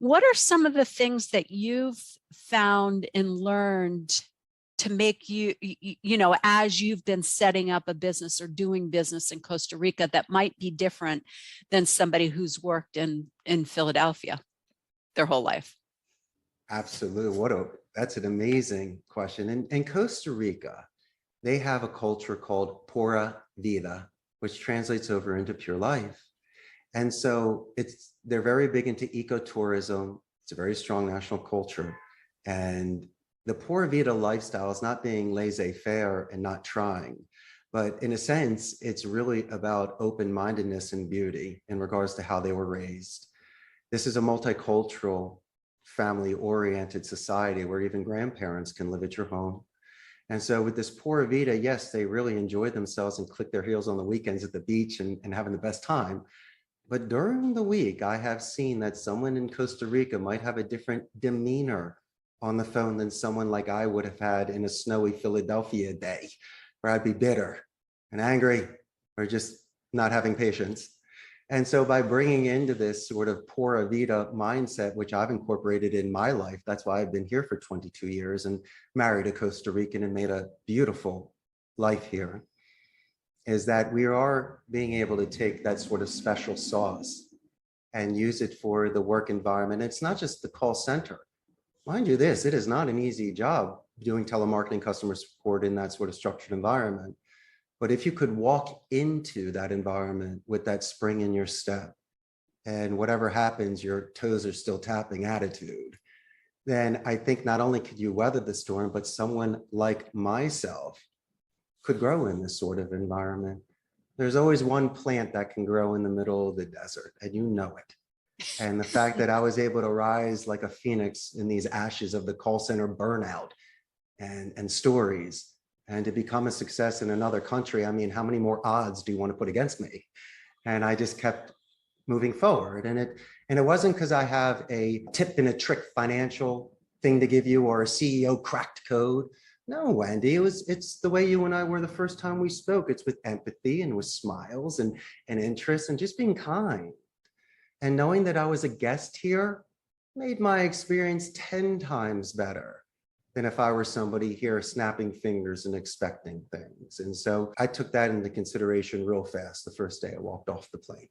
What are some of the things that you've found and learned to make as you've been setting up a business or doing business in Costa Rica that might be different than somebody who's worked in Philadelphia their whole life? Absolutely. That's an amazing question. In Costa Rica, they have a culture called Pura Vida, which translates over into pure life. And so they're very big into ecotourism. It's a very strong national culture. And the Pura Vida lifestyle is not being laissez-faire and not trying, but in a sense, it's really about open-mindedness and beauty in regards to how they were raised. This is a multicultural, family-oriented society where even grandparents can live at your home. And so with this Pura Vida, yes, they really enjoy themselves and click their heels on the weekends at the beach and having the best time. But during the week, I have seen that someone in Costa Rica might have a different demeanor on the phone than someone like I would have had in a snowy Philadelphia day, where I'd be bitter and angry or just not having patience. And so by bringing into this sort of Pura Vida mindset, which I've incorporated in my life, that's why I've been here for 22 years and married a Costa Rican and made a beautiful life here, is that we are being able to take that sort of special sauce and use it for the work environment. It's not just the call center. Mind you this, it is not an easy job doing telemarketing customer support in that sort of structured environment. But if you could walk into that environment with that spring in your step and whatever happens, your toes are still tapping attitude, then I think not only could you weather the storm, but someone like myself could grow in this sort of environment. There's always one plant that can grow in the middle of the desert, and you know it. And the fact that I was able to rise like a phoenix in these ashes of the call center burnout and stories, and to become a success in another country, I mean, how many more odds do you want to put against me? And I just kept moving forward. And it wasn't because I have a tip and a trick financial thing to give you or a CEO cracked code. No, Wendy, it's the way you and I were the first time we spoke. It's with empathy and with smiles and interest and just being kind. And knowing that I was a guest here made my experience 10 times better than if I were somebody here snapping fingers and expecting things. And so I took that into consideration real fast the first day I walked off the plane.